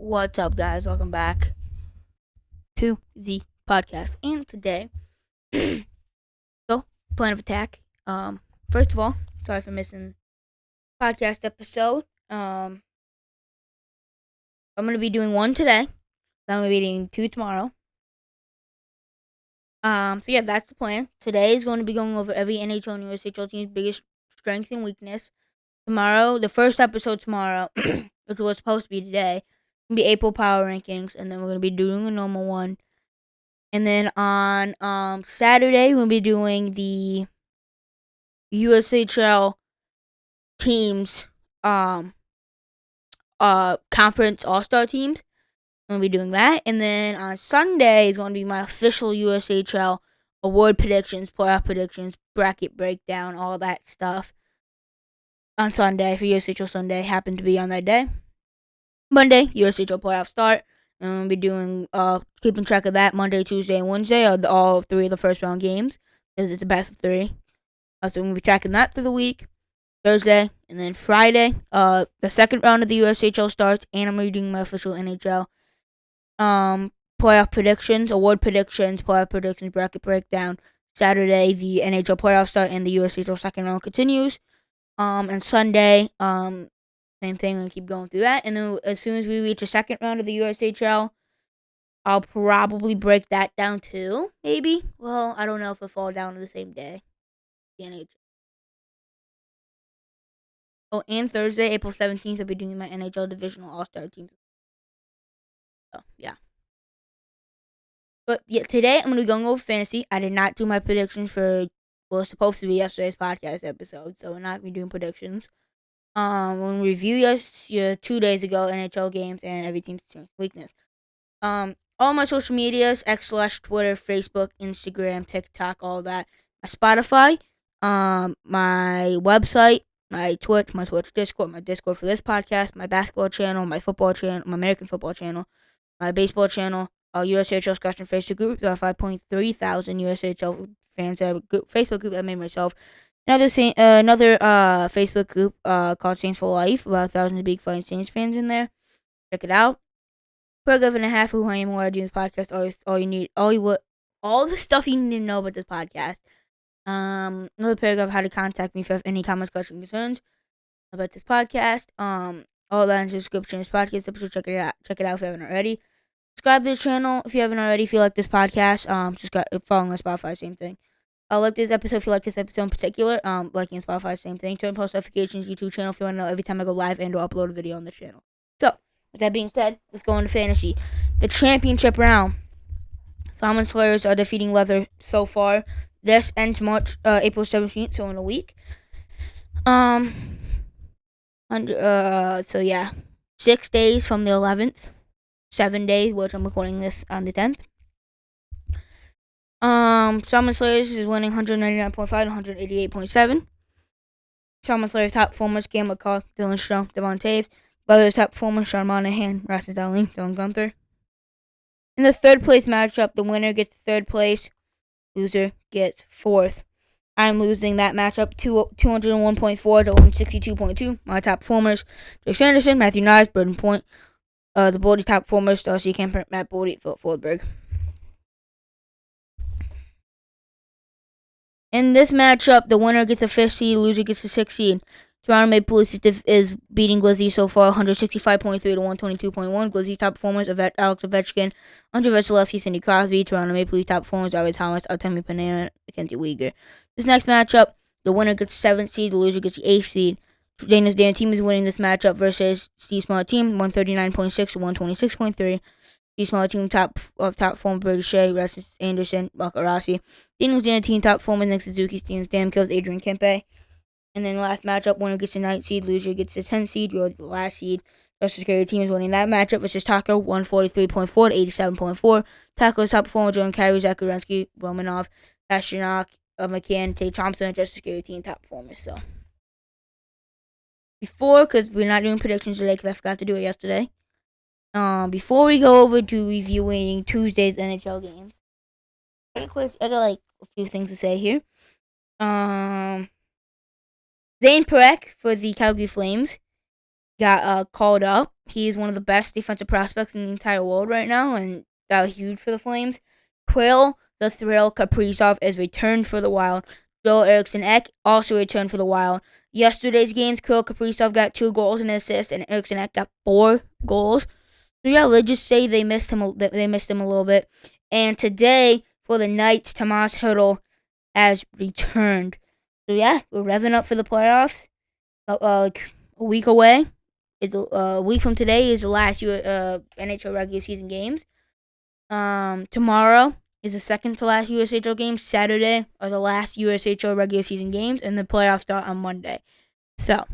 What's up, guys? Welcome back to the podcast. And today, so plan of attack. First of all, sorry for missing podcast episode. I'm gonna be doing one today. Then I'm gonna be doing two tomorrow. So yeah, that's the plan. Today is going to be going over every NHL and USHL team's biggest strength and weakness. Tomorrow, the first episode tomorrow, which was supposed to be today, gonna be April power rankings, and then we're gonna be doing a normal one. And then on Saturday, we'll be doing the USHL teams conference all-star teams. We'll be doing that. And then on Sunday is going to be my official USHL award predictions, playoff predictions, bracket breakdown, all that stuff. On Sunday, for USHL Sunday, happened to be on that day. Monday, USHL playoff start. And we'll be doing keeping track of that Monday, Tuesday, and Wednesday are all three of the first round games because it's a best of three. So we'll be tracking that through the week. Thursday and then Friday, the second round of the USHL starts, and I'm reading my official NHL playoff predictions, award predictions, playoff predictions, bracket breakdown. Saturday, the NHL playoff start and the USHL second round continues. And Sunday, same thing. We'll keep going through that, and then as soon as we reach the second round of the USHL, I'll probably break that down too. Maybe. Well, I don't know if it'll fall down to the same day. The NHL. Oh, and Thursday, April 17th, I'll be doing my NHL Divisional All-Star teams. So, yeah. But, yeah, today I'm going to be going over fantasy. I did not do my predictions for, well, it's supposed to be yesterday's podcast episode, so we're not going to be doing predictions. We're going to review your 2 days ago NHL games and every team's strength weakness. All my social medias, X/Twitter, Facebook, Instagram, TikTok, all that. My Spotify, my website, my Twitch Discord, my Discord for this podcast, my basketball channel, my football channel, my American football channel, my baseball channel, USHL Scotland Facebook group, about 5.3 thousand USHL fans. I have a Facebook group I made myself. Another Facebook group called Saints for Life, about 1,000 big fine Saints fans in there. Check it out. Paragraph and a half of who I am and what I do in this podcast. All the stuff you need to know about this podcast. Another paragraph how to contact me if you have any comments, questions, concerns about this podcast. All that in the description of this podcast episode. Check it out if you haven't already. Subscribe to the channel if you haven't already. If you like this podcast, following on Spotify, same thing. Like this episode if you like this episode in particular. Liking Spotify, same thing. Turn post notifications, YouTube channel if you want to know every time I go live and or upload a video on the channel. So, with that being said, let's go into fantasy. The championship round. Salmon Slayers are defeating Leather so far. This ends April 17th, so in a week. So yeah, 6 days from the 11th. 7 days, which I'm recording this on the 10th. Salmon Slayers is winning 199.5 to 188.7. Salmon Slayers top performers: Cam McCall, Dylan Strome, Devon Taves. Leather's top performers: Sean Monahan, Rasmus Dahlin, Dylan Gunther. In the third place matchup, the winner gets third place, loser gets fourth. I'm losing that matchup 201.4 to 162.2. My top performers: Jake Sanderson, Matthew Nyes, Burden Point. The Boldy top performers: Darcy Kemper, Matt Boldy, Philip Forsberg. In this matchup, the winner gets the 5th seed, loser gets the 6th seed. Toronto Maple Leafs is beating Glizzy so far 165.3 to 122.1. Glizzy's top performers: Alex Ovechkin, Andre Vasilevsky, Sidney Crosby. Toronto Maple Leafs top performers: Robert Thomas, Artemi Panarin, Mackenzie Weegar. This next matchup, the winner gets 7th seed, the loser gets the 8th seed. Dana's Dan team is winning this matchup versus Steve Smart team 139.6 to 126.3. Steve Smart team top performer Brady Shea, Rasmus Anderson, Marco Rossi. Daniel's Dan team top performer Nick Suzuki, Steven Stamkos, Adrian Kempe. And then last matchup, winner gets the 9th seed, loser gets the 10th seed. You're the last seed. Justice Gary team is winning that matchup versus Taco 143.4 to 87.4. Taco's top performer Jordan Kyrie, Zach Urensky, Romanov, Pasternak, McCann, Tate Thompson, and Justice Gary team top performers. So because we're not doing predictions today because I forgot to do it yesterday. Before we go over to reviewing Tuesday's NHL games, I got like a few things to say here. Zane Parekh for the Calgary Flames got called up He's one of the best defensive prospects in the entire world right now, and that was huge for the Flames. Quill the Thrill Kaprizov is returned for the Wild. Joel Eriksson Ek also returned for the Wild. Yesterday's games, Quill Kaprizov got 2 goals and an assist, and Eriksson Ek got 4 goals. So yeah, let's just say they missed him. They missed him a little bit. And today for the Knights, Tomas Hertl has returned. So yeah, we're revving up for the playoffs. A week away. It's a week from today is the last NHL regular season games. Tomorrow is the second to last USHL games. Saturday are the last USHL regular season games, and the playoffs start on Monday. So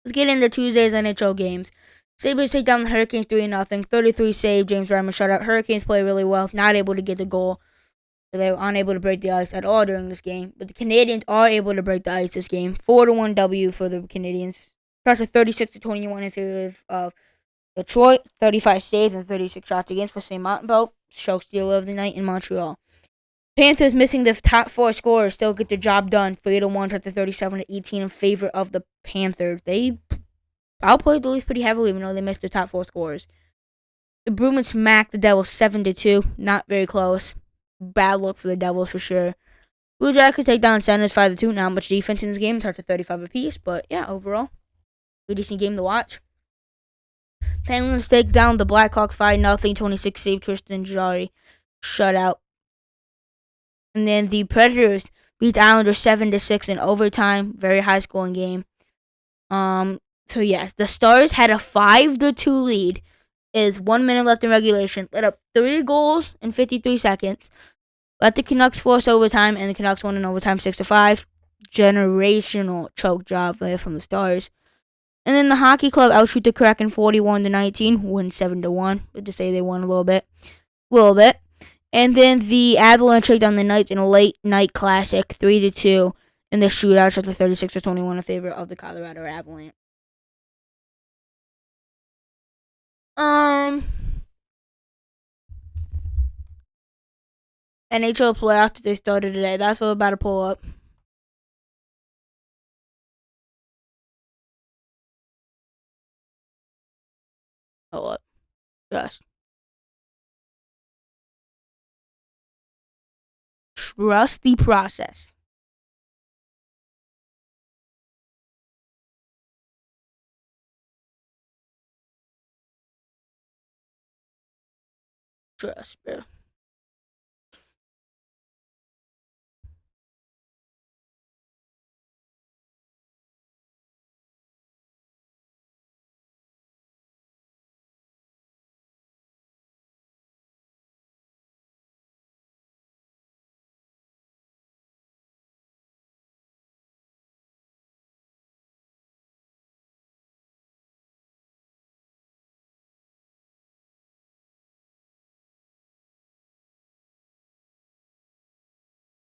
let's get into Tuesday's NHL games. Sabres take down the Hurricanes 3-0. 33 save. James Reimer shutout. Hurricanes play really well, not able to get the goal. So they were unable to break the ice at all during this game. But the Canadiens are able to break the ice this game. 4-1 W for the Canadiens. Pressure 36-21 in favor of Detroit. 35 saves and 36 shots against for St. Mountain. Choke stealer of the night in Montreal. Panthers missing the top 4 scorers still get the job done. 3-1 to 37-18 in favor of the Panthers. They outplayed the Leafs pretty heavily, even though they missed the top 4 scorers. The Bruins smacked the Devils 7-2. Not very close. Bad look for the Devils for sure. Blue Jackets take down Senators 5-2. Not much defense in this game. Starts at 35 apiece, but yeah, overall, pretty decent game to watch. Penguins take down the Blackhawks 5-0. 26 save. Tristan Jarry shutout. And then the Predators beat the Islanders 7-6 in overtime. Very high scoring game. So yes, the Stars had a 5-2 lead. Is 1 minute left in regulation. Let up 3 goals in 53 seconds. Let the Canucks force overtime, and the Canucks won in overtime 6-5. Generational choke job there from the Stars. And then the Hockey Club outshoot the Kraken 41-19, win 7-1. Good to say they won a little bit. And then the Avalanche take down the Knights in a late night classic 3-2. And the shootout shot the 36-21 in favor of the Colorado Avalanche. NHL playoffs they started today. That's what we're about to pull up. Hold up. Just trust the process. Trust, bro.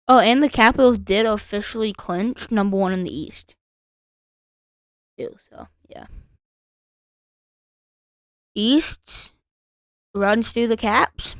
Oh, and the Capitals did officially clinch number 1 in the East. So, yeah. East runs through the Caps.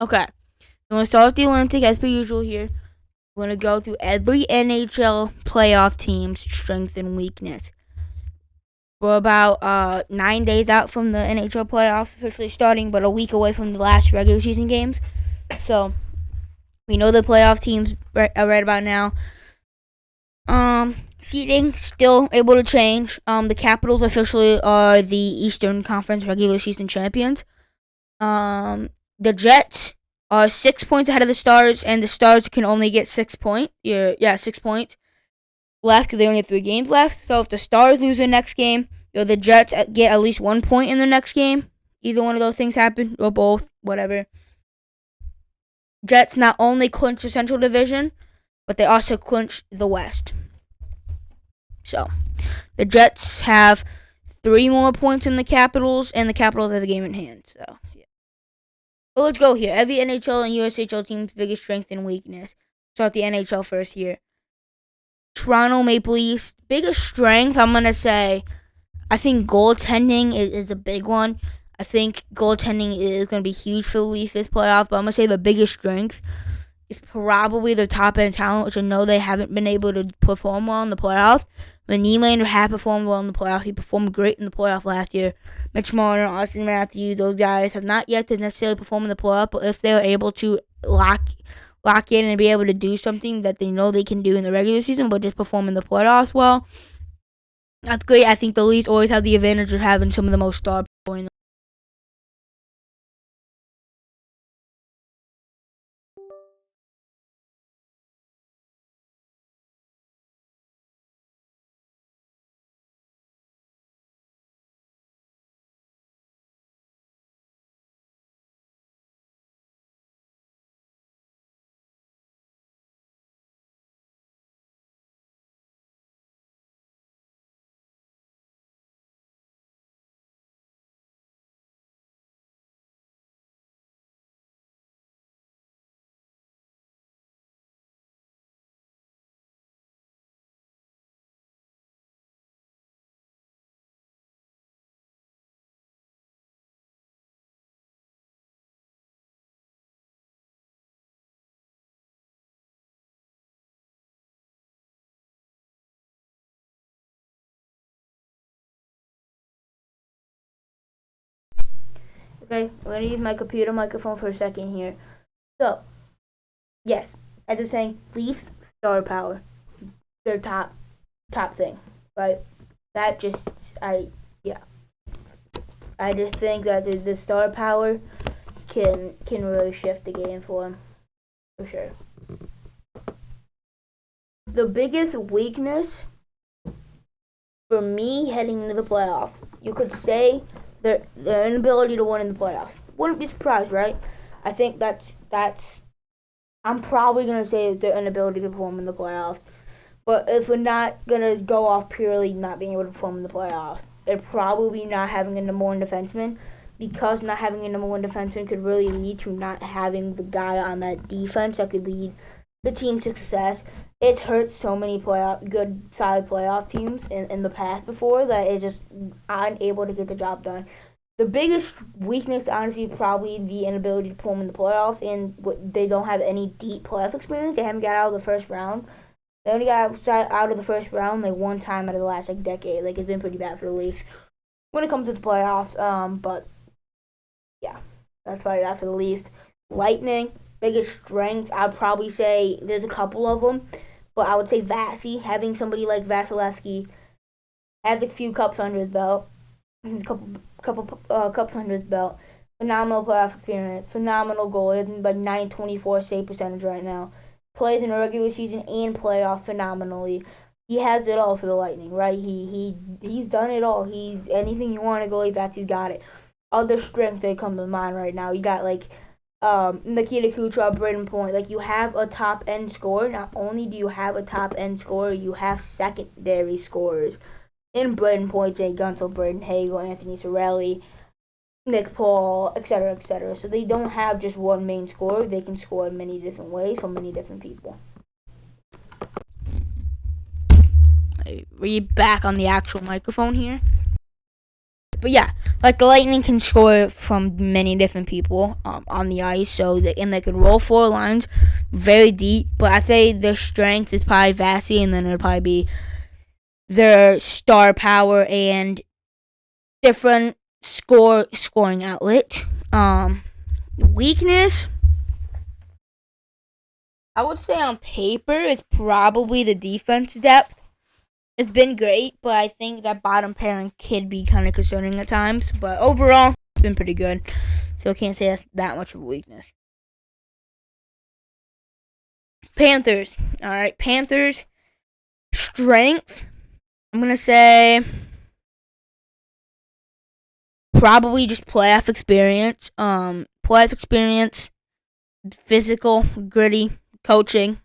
Okay. I'm going to start with the Atlantic as per usual here. We're going to go through every NHL playoff team's strength and weakness. We're about 9 days out from the NHL playoffs officially starting, but a week away from the last regular season games. So, we know the playoff teams right about now. Seeding still able to change. The Capitals officially are the Eastern Conference regular season champions. The Jets are 6 points ahead of the Stars, and the Stars can only get 6 points. 6 points left because they only have 3 games left. So if the Stars lose their next game, the Jets get at least 1 point in their next game. Either one of those things happen, or both, whatever. Jets not only clinch the Central Division, but they also clinch the West. So, the Jets have 3 more points than the Capitals, and the Capitals have a game in hand. So, yeah. But let's go here. Every NHL and USHL team's biggest strength and weakness. Start the NHL first here. Toronto Maple Leafs, biggest strength, I'm going to say, I think goaltending is a big one. I think goaltending is going to be huge for the Leafs this playoff, but I'm going to say the biggest strength is probably their top-end talent, which I know they haven't been able to perform well in the playoffs. When Nylander had performed well in the playoffs, he performed great in the playoff last year. Mitch Marner, Austin Matthews, those guys have not yet to necessarily perform in the playoff, but if they're able to lock in and be able to do something that they know they can do in the regular season, but just perform in the playoffs well, that's great. I think the Leafs always have the advantage of having some of the most star power in the Okay, we're going to use my computer microphone for a second here. So, yes, as I was saying, Leafs star power, their top thing, right? That just I just think that the star power can really shift the game for them, for sure. The biggest weakness for me heading into the playoffs, you could say their inability to win in the playoffs. Wouldn't be surprised, right? I think that's I'm probably gonna say their inability to perform in the playoffs. But if we're not gonna go off purely not being able to perform in the playoffs, it'd probably not having a number one defenseman, because not having a number one defenseman could really lead to not having the guy on that defense that could lead the team to success. It's hurt so many good side playoff teams in the past before that it just unable to get the job done. The biggest weakness, honestly, is probably the inability to perform in the playoffs, and they don't have any deep playoff experience. They haven't got out of the first round. They only got out of the first round like one time out of the last decade. Like, it's been pretty bad for the Leafs when it comes to the playoffs. But yeah, that's probably that for the Leafs. Lightning, biggest strength, I'd probably say there's a couple of them, but I would say Vasi, having somebody like Vasilevsky have a few cups under his belt, a couple cups under his belt. Phenomenal playoff experience, phenomenal goal. He has like 924 save percentage right now. Plays in the regular season and playoff phenomenally. He has it all for the Lightning, right? He's done it all. He's anything you want to go, that's he's got it. Other strengths that come to mind right now, you got like Nikita Kucherov, Braden Point. Like, you have a top end scorer. Not only do you have a top end scorer, you have secondary scorers in Braden Point, Jay Gunsel, Braden Hagel, Anthony Cirelli, Nick Paul, etc., etc. So they don't have just one main scorer. They can score in many different ways from many different people. We're back on the actual microphone here. But yeah, like the Lightning can score from many different people on the ice, so they can roll 4 lines very deep. But I say their strength is probably Vasi, and then it'll probably be their star power and different scoring outlet. Weakness, I would say on paper, it's probably the defense depth. It's been great, but I think that bottom pairing could be kind of concerning at times. But overall, it's been pretty good. So I can't say that's that much of a weakness. Panthers. All right, Panthers. Strength, I'm going to say probably just playoff experience. Physical, gritty, coaching.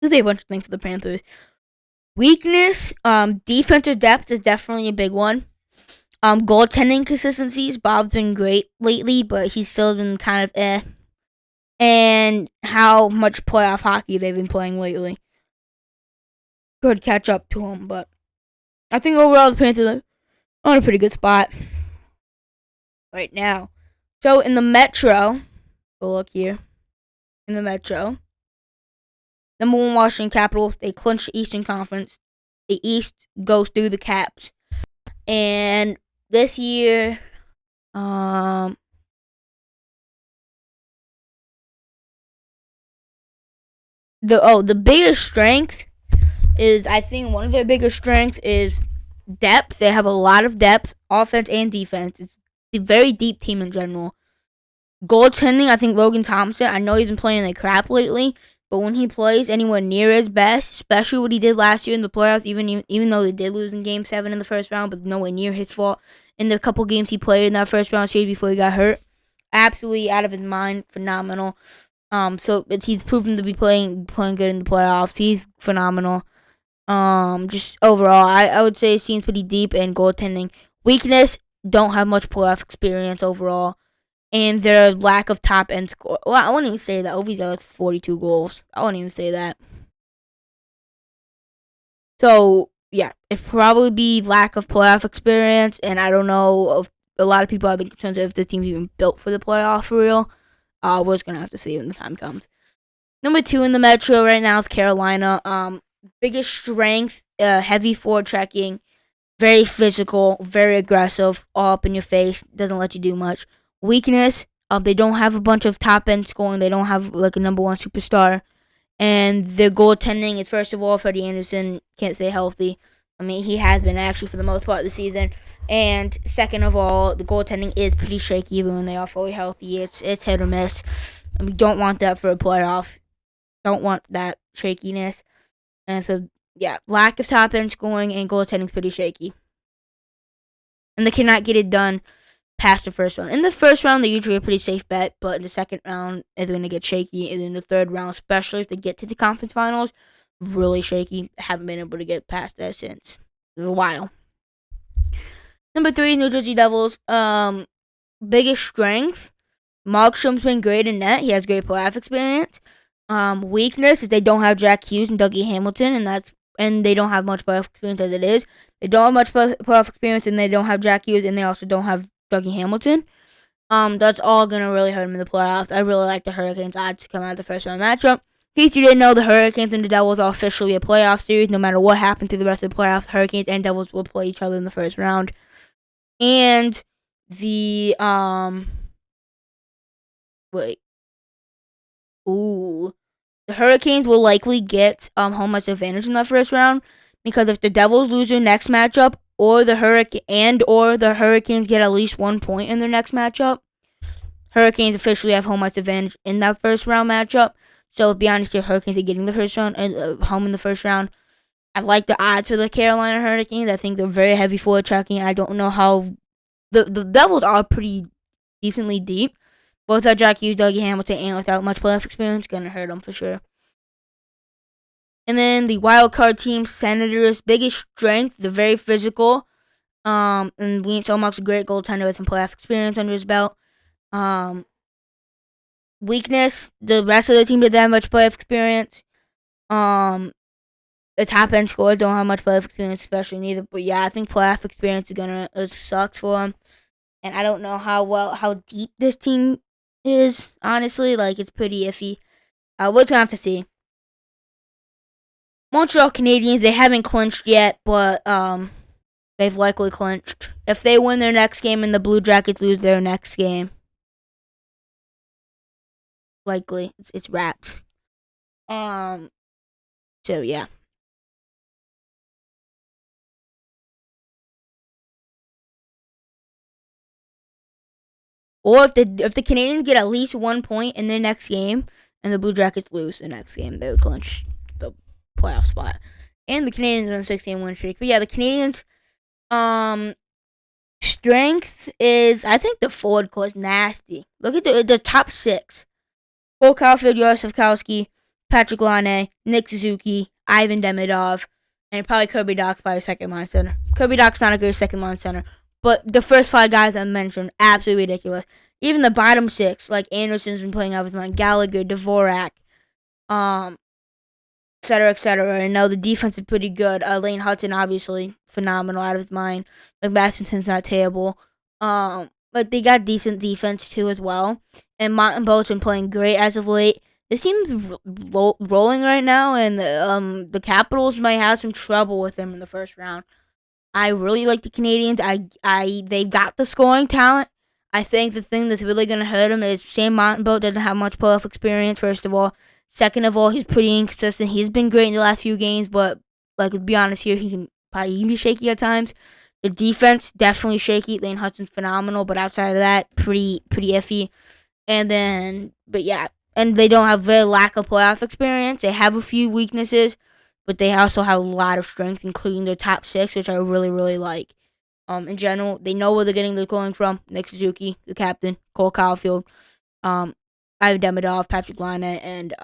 There's a bunch of things for the Panthers. Weakness, defensive depth is definitely a big one. Goaltending consistencies. Bob's been great lately, but he's still been kind of And how much playoff hockey they've been playing lately could catch up to him, but I think overall the Panthers are on a pretty good spot right now. So in the Metro, we'll look here. In the Metro, number one Washington Capitals, they clinch the Eastern Conference. The East goes through the Caps. And this year, the biggest strength is, I think one of their biggest strengths is depth. They have a lot of depth, offense and defense. It's a very deep team in general. Goaltending, I think Logan Thompson, I know he's been playing like crap lately, but when he plays anywhere near his best, especially what he did last year in the playoffs, even though they did lose in Game 7 in the first round, but nowhere near his fault, in the couple games he played in that first round series before he got hurt, absolutely out of his mind, phenomenal. So he's proven to be playing good in the playoffs. He's phenomenal. Just overall, I would say it seems pretty deep in goaltending. Weakness, don't have much playoff experience overall. And their lack of top end score. Well, I wouldn't even say that. OV's got like 42 goals. I wouldn't even say that. So, yeah, it'd probably be lack of playoff experience. And I don't know if a lot of people have been concerned if the team's even built for the playoff for real. We're just going to have to see when the time comes. Number 2 in the Metro right now is Carolina. Biggest strength, heavy forward checking. Very physical, very aggressive, all up in your face. Doesn't let you do much. Weakness, they don't have a bunch of top end scoring. They don't have like a number one superstar, and their goaltending is, first of all, Freddie Anderson can't stay healthy. I mean, he has been actually for the most part of the season. And second of all, the goaltending is pretty shaky even when they are fully healthy. It's hit or miss. And we don't want that for a playoff. Don't want that shakiness. And so, yeah, lack of top end scoring and goaltending is pretty shaky. And they cannot get it done past the first round. In the first round, they usually a pretty safe bet, but in the second round, it's going to get shaky. And in the third round, especially if they get to the conference finals, really shaky. Haven't been able to get past that since a while. Number 3, New Jersey Devils. Biggest strength, Markstrom's been great in net. He has great playoff experience. Weakness is they don't have Jack Hughes and Dougie Hamilton, and they don't have much playoff experience as it is. They don't have much playoff experience, and they don't have Jack Hughes, and they also don't have Dougie Hamilton. That's all gonna really hurt him in the playoffs. I really like the Hurricanes odds to come out of the first round matchup. In case you didn't know, the Hurricanes and the Devils are officially a playoff series. No matter what happens through the rest of the playoffs, Hurricanes and Devils will play each other in the first round. And the the Hurricanes will likely get home ice advantage in that first round, because if the Devils lose their next matchup, or the Hurricanes get at least 1 point in their next matchup, Hurricanes officially have home ice advantage in that first round matchup. So to be honest, the Hurricanes are getting the first round home in the first round. I like the odds for the Carolina Hurricanes. I think they're very heavy forward tracking. I don't know how the Devils are pretty decently deep. But without Jack Hughes, Dougie Hamilton, and without much playoff experience, gonna hurt them for sure. And then the wild card team, Senators, biggest strength, they're very physical. And Linus Ullmark's a great goaltender with some playoff experience under his belt. Weakness, the rest of the team didn't have much playoff experience. The top end scorers don't have much playoff experience, especially neither. But yeah, I think playoff experience is gonna sucks for them. And I don't know how deep this team is, honestly. Like, it's pretty iffy. We're gonna have to see. Montreal Canadiens, they haven't clinched yet, but they've likely clinched. If they win their next game and the Blue Jackets lose their next game, likely it's wrapped. So yeah. Or if the Canadiens get at least 1 point in their next game and the Blue Jackets lose the next game, they would clinch the playoff spot. And the Canadiens are on a 16 win streak. But yeah, the Canadiens strength is, I think the forward core is nasty. Look at the top 6. Cole Caulfield, Joseph Kowski, Patrick Laine, Nick Suzuki, Ivan Demidov, and probably Kirby Dach's probably second line center. Kirby Dach's not a good second line center, but the first 5 guys I mentioned, absolutely ridiculous. Even the bottom 6, like Anderson's been playing out of his mind, Gallagher, Dvorak, et cetera, et cetera. And now the defense is pretty good. Lane Hudson, obviously, phenomenal, out of his mind. Like, Matheson's not terrible. But they got decent defense, too, as well. And Martin Boat's been playing great as of late. This team's rolling right now, and the Capitals might have some trouble with them in the first round. I really like the Canadians. They've got the scoring talent. I think the thing that's really going to hurt him is Sam Montembeault doesn't have much playoff experience, first of all. Second of all, he's pretty inconsistent. He's been great in the last few games, but, like, to be honest here, he can probably be shaky at times. The defense, definitely shaky. Lane Hudson's phenomenal, but outside of that, pretty iffy. And then, but yeah, and they don't have very lack of playoff experience. They have a few weaknesses, but they also have a lot of strength, including their top 6, which I really, really like. In general, they know where they're getting their scoring from. Nick Suzuki, the captain, Cole Caulfield, Ivan Demidov, Patrick Laine, and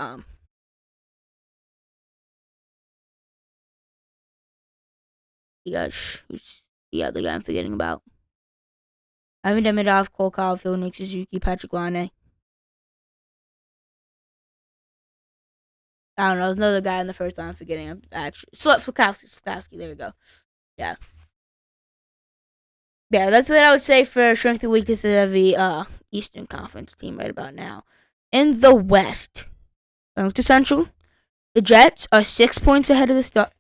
who's the other guy I'm forgetting about? Ivan Demidov, Cole Caulfield, Nick Suzuki, Patrick Laine. I don't know. There's another guy in the first line I'm forgetting. I'm actually Slafkovsky. There we go. Yeah. Yeah, that's what I would say for strength and weaknesses of the Eastern Conference team right about now. In the West, going to Central, the Jets are 6 points ahead of the start.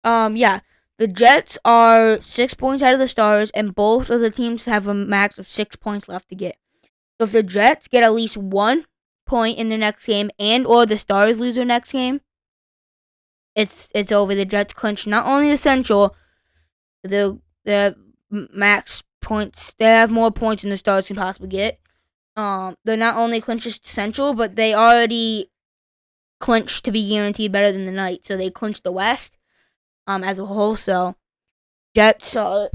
Yeah. The Jets are 6 points out of the Stars, and both of the teams have a max of 6 points left to get. So if the Jets get at least 1 point in their next game, and or the Stars lose their next game, it's over. The Jets clinch not only the Central, the max points. They have more points than the Stars can possibly get. They're not only clinched Central, but they already clinched to be guaranteed better than the Knights. So they clinched the West. As a whole, so Jets are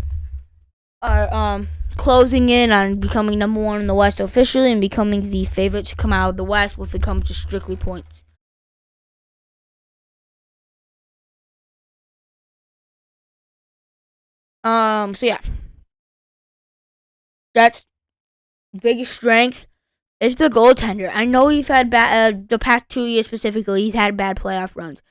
closing in on becoming number 1 in the West officially and becoming the favorites to come out of the West if it comes to strictly points. So yeah, Jets' biggest strength is the goaltender. I know he's had bad the past 2 years specifically. He's had bad playoff runs.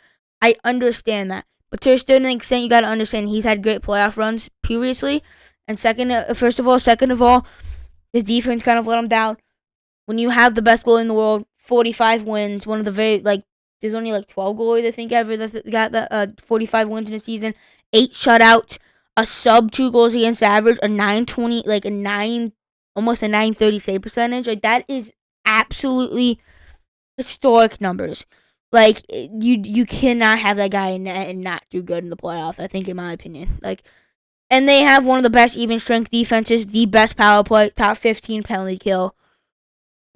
I understand that. But to a certain extent, you got to understand he's had great playoff runs previously. And second of all, his defense kind of let him down. When you have the best goalie in the world, 45 wins, one of the there's only 12 goalies I think ever that got the 45 wins in a season, 8 shutouts, a sub 2 goals against average, a 920, almost a 930 save percentage. That is absolutely historic numbers. You cannot have that guy in net and not do good in the playoffs, I think, in my opinion. And they have one of the best even strength defenses, the best power play, top 15 penalty kill.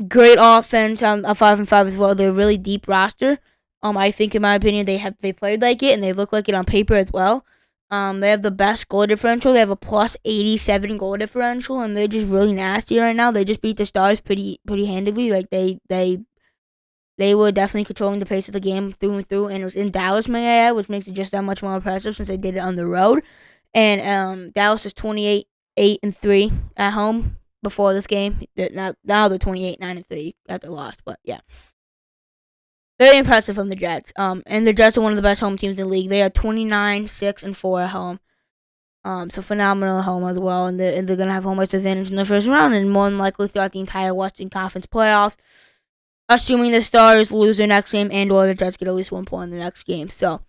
Great offense on a 5-5 as well. They're a really deep roster. I think, in my opinion, they played like it and they look like it on paper as well. They have the best goal differential. They have a plus 87 goal differential, and they're just really nasty right now. They just beat the Stars pretty handily. They were definitely controlling the pace of the game through and through, and it was in Dallas, may I add, which makes it just that much more impressive since they did it on the road. And Dallas is 28-8-3 at home before this game. Now they're 28-9-3 after the loss, but yeah. Very impressive from the Jets. And the Jets are one of the best home teams in the league. They are 29-6-4 at home. So phenomenal at home as well, and they're gonna have home ice advantage in the first round, and more than likely throughout the entire Western Conference playoffs. Assuming the Stars lose their next game and or the Jets get at least 1 point in the next game. So,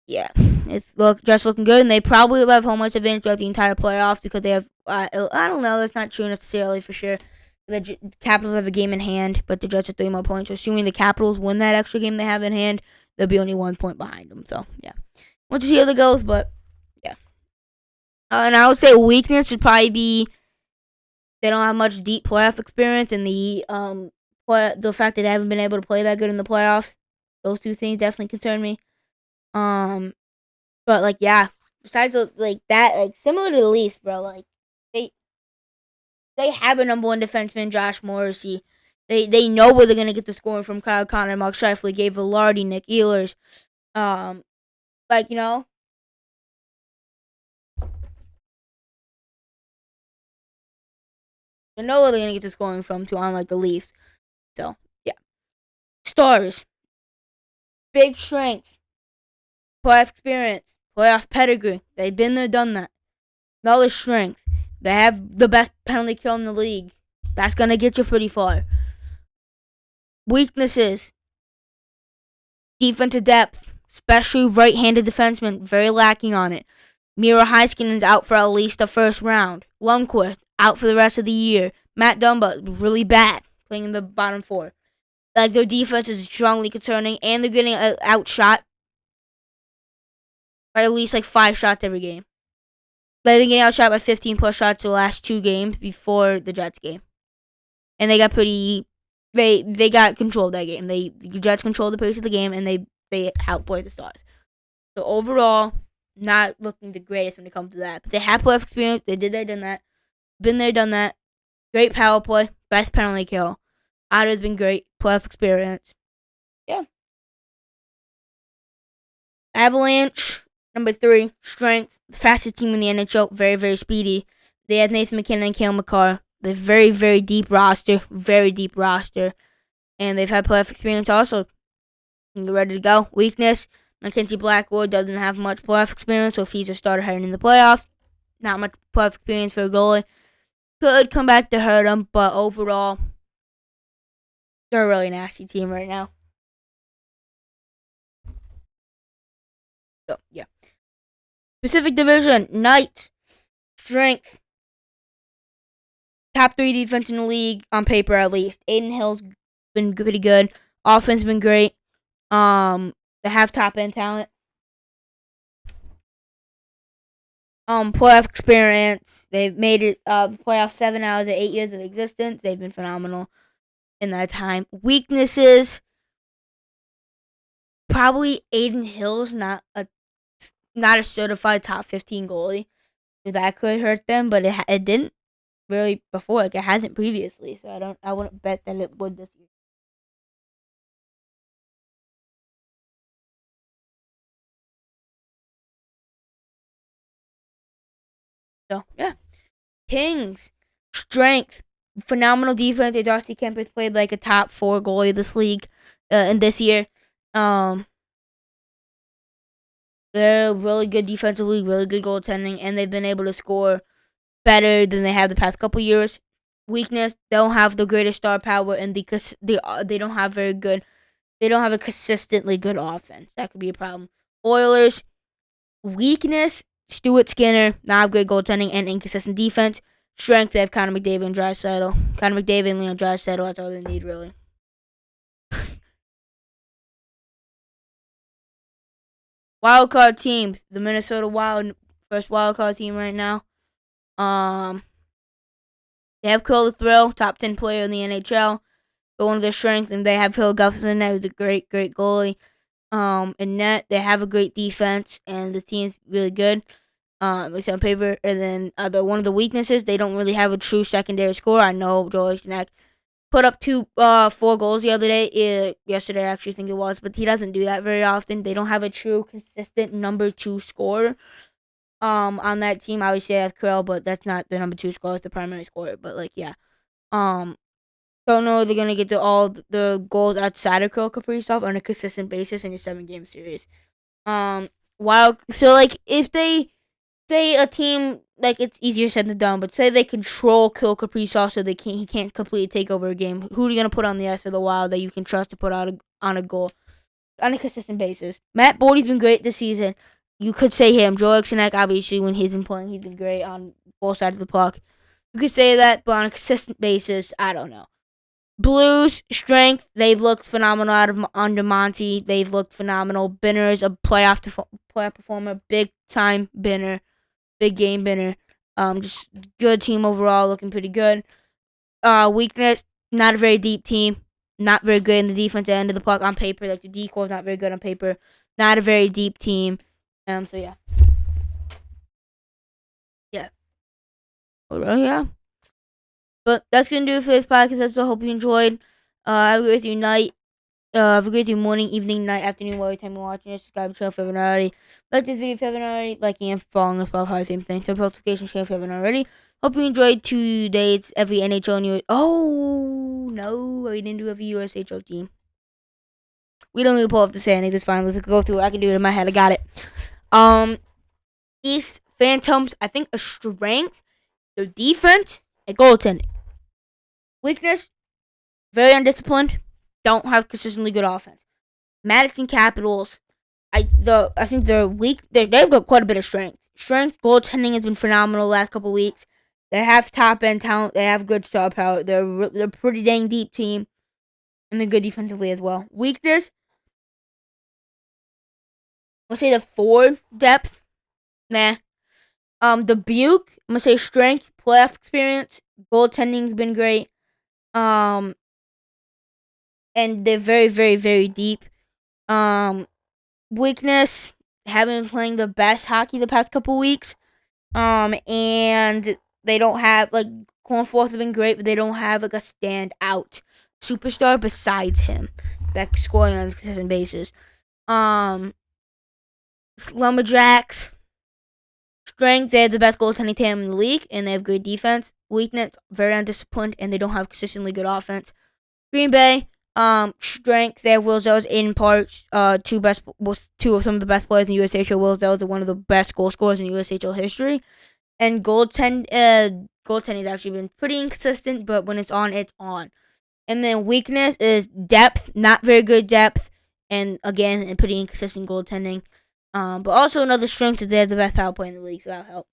it's Jets looking good, and they probably will have home ice advantage throughout the entire playoffs because they have, I don't know, that's not true necessarily for sure. The Capitals have a game in hand, but the Jets have 3 more points. So assuming the Capitals win that extra game they have in hand, they'll be only 1 point behind them. So, yeah. We'll just see how that goes, but, yeah. And I would say weakness would probably be They don't have much deep playoff experience, and the fact that they haven't been able to play that good in the playoffs. Those two things definitely concern me. Um, but like yeah, besides like that, like similar to the Leafs, bro. Like they they have a number one defenseman, Josh Morrissey. They know where they're gonna get the scoring from. Kyle Connor, Mark Scheifele, Gabe Velarde, Nick Ehlers. Um, like they know where they're gonna get the scoring from. To unlike the Leafs, so yeah. Stars, big strength, playoff experience, playoff pedigree. They've been there, done that. Another strength. They have the best penalty kill in the league. That's gonna get you pretty far. Weaknesses: defensive depth, especially right-handed defensemen, very lacking on it. Miro Heiskanen's out for at least the first round. Lundqvist out for the rest of the year. Matt Dumba really bad playing in the bottom four. Like their defense is strongly concerning, and they're getting outshot by at least like 5 shots every game. They've been getting outshot by 15 plus shots the last 2 games before the Jets game, and they got pretty. They got control of that game. The Jets controlled the pace of the game, and they outplayed the Stars. So overall, not looking the greatest when it comes to that. But they have playoff experience. They done that. Been there, done that. Great power play. Best penalty kill. Otto's been great. Playoff experience. Yeah. Avalanche, number 3, strength. Fastest team in the NHL. Very, very speedy. They have Nathan McKinnon and Cale Makar. They're very, very deep roster. Very deep roster. And they've had playoff experience also. They're ready to go. Weakness: Mackenzie Blackwood doesn't have much playoff experience, so if he's a starter heading in the playoffs, not much playoff experience for a goalie. Could come back to hurt him, but overall, they're a really nasty team right now. So, yeah. Pacific Division, Knights, strength. Top 3 defense in the league, on paper at least. Aiden Hill's been pretty good. Offense been great. They have top end talent. Playoff experience. They've made it playoff 7 out of the 8 years of existence. They've been phenomenal in that time. Weaknesses: probably Aiden Hill's not a certified top 15 goalie. That could hurt them, but it didn't really before. Like it hasn't previously, so I wouldn't bet that it would this year. So yeah. Kings, strength, phenomenal defense. Darcy Kemper's played like a top 4 goalie of this league in this year. Um, they're really good defensively, really good goaltending, and they've been able to score better than they have the past couple years. Weakness: they don't have the greatest star power, and because they don't have very good. They don't have a consistently good offense. That could be a problem. Oilers, weakness: Stuart Skinner, not have great goaltending and inconsistent defense. Strength: they have Connor McDavid and Draisaitl. Connor McDavid and Leon Draisaitl, that's all they need, really. Wildcard teams: the Minnesota Wild, first wildcard team right now. Um, they have Kirill the Thrill, top 10 player in the NHL. But one of their strengths, and they have Phil Gustafson, who's a great, great goalie. In net, they have a great defense, and the team's really good. At least on paper. And then one of the weaknesses, they don't really have a true secondary scorer. I know Joel Ishnak put up 4 goals the other day. Yesterday, I actually think it was, but he doesn't do that very often. They don't have a true, consistent number 2 scorer. On that team, obviously I have Krill, but that's not the number 2 scorer. It's the primary scorer. But like, yeah. Don't know if they're gonna get to all the goals outside of Kirill Kaprizov on a consistent basis in a 7-game series. So like if they say a team, like it's easier said than done, but say they control Kirill Kaprizov so he can't completely take over a game. Who are you gonna put on the ice for the Wild that you can trust to put out on a goal on a consistent basis? Matt Bordy's been great this season. You could say him. Joel Iksanek, obviously, when he's been playing, he's been great on both sides of the puck. You could say that, but on a consistent basis, I don't know. Blues, strength, they've looked phenomenal under Monty. They've looked phenomenal. Binner is a playoff performer, big time Binner, big game Binner. Just good team overall, looking pretty good. Weakness, not a very deep team. Not very good in the defensive end of the puck on paper. Like the D core is not very good on paper. Not a very deep team. So yeah. Yeah. Yeah. But that's gonna do it for this podcast episode. Hope you enjoyed. Have a great night. Have a great morning, evening, night, afternoon, whatever time you're watching it. Subscribe to the channel if you haven't already. Like this video if you haven't already. Liking and following us Spotify, same thing. Turn notifications if you haven't already. Hope you enjoyed today's every NHL news. Oh no, we didn't do every USHL team. We don't need to pull up the standings. It's fine. Let's go through it. I can do it in my head. I got it. East Phantoms. I think a strength, their defense, and goaltending. Weakness, very undisciplined. Don't have consistently good offense. Madison Capitals. I think they're weak. They've got quite a bit of strength. Goaltending has been phenomenal the last couple weeks. They have top end talent. They have good star power. They're a pretty dang deep team, and they're good defensively as well. Weakness, let's say the forward depth. Nah. Dubuque, I'm gonna say strength, playoff experience, goaltending's been great. And they're very, very, very deep. Weakness, haven't been playing the best hockey the past couple weeks. And they don't have like Cornforth have been great, but they don't have like a standout superstar besides him that's scoring on a consistent basis. Lumberjacks, strength, they have the best goaltending tandem in the league, and they have great defense. Weakness, very undisciplined, and they don't have consistently good offense. Green Bay, strength, they have Will Zells, Aiden Parks, two of some of the best players in USHL. Will Zells is one of the best goal scorers in USHL history. And goaltending has actually been pretty inconsistent, but when it's on, it's on. And then weakness is depth, not very good depth, and again, pretty inconsistent goaltending. But also another strength is they have the best power play in the league, so that'll help.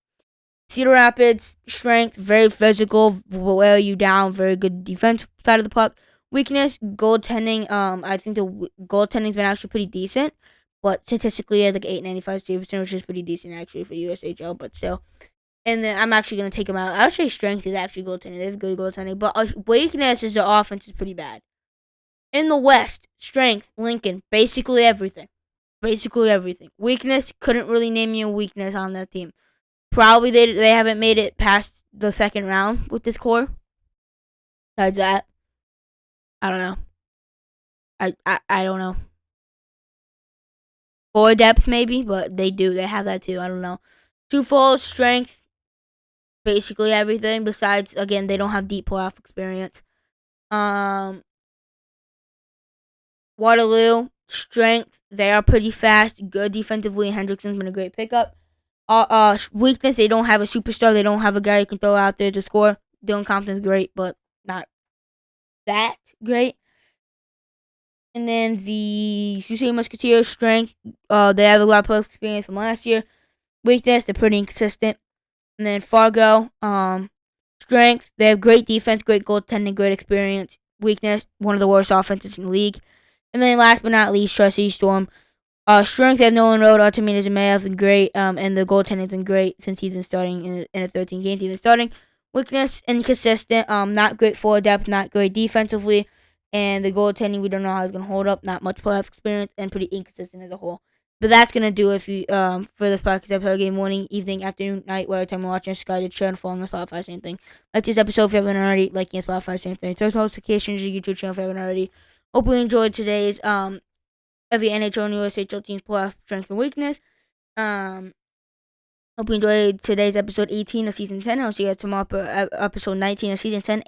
Cedar Rapids, strength, very physical, will wear you down, very good defensive side of the puck. Weakness, goaltending. I think the goaltending's been actually pretty decent, but statistically, it's like 895 save percentage, which is pretty decent actually for USHL, but still. And then I'm actually gonna take them out. I'll say strength is actually goaltending. They have good goaltending, but weakness is the offense is pretty bad. In the West, strength, Lincoln, basically everything. Weakness, couldn't really name you a weakness on that team. Probably they haven't made it past the second round with this core. Besides that, I don't know. I don't know. Core depth maybe, but they have that too. I don't know. Twofold strength, basically everything. Besides, again, they don't have deep playoff experience. Waterloo, strength, they are pretty fast, good defensively, and Hendrickson's been a great pickup. Weakness, they don't have a superstar. They don't have a guy who can throw out there to score. Dylan Compton's great, but not that great. And then the Sioux Musketeers, strength, they have a lot of experience from last year. Weakness, they're pretty inconsistent. And then Fargo, strength, they have great defense, great goaltending, great experience. Weakness, one of the worst offenses in the league. And then last but not least, Tri-City Storm. Strength, they have Nolan Road, Artemidas, and May have been great, and the goaltending's been great since he's been starting in the 13 games he's been starting. Weakness, inconsistent, not great forward depth, not great defensively, and the goaltending, we don't know how it's going to hold up, not much playoff experience, and pretty inconsistent as a whole. But that's going to do it for this podcast episode. Game morning, evening, afternoon, night, whatever time you're watching. Subscribe to the channel, following on Spotify, same thing. Like this episode if you haven't already. Liking Spotify, same thing. Turn notifications to your YouTube channel if you haven't already. Hope you enjoyed today's every NHL and USHL team's playoff strength and weakness. Hope you enjoyed today's episode 18 of season 10. I'll see you guys tomorrow for episode 19 of season 10.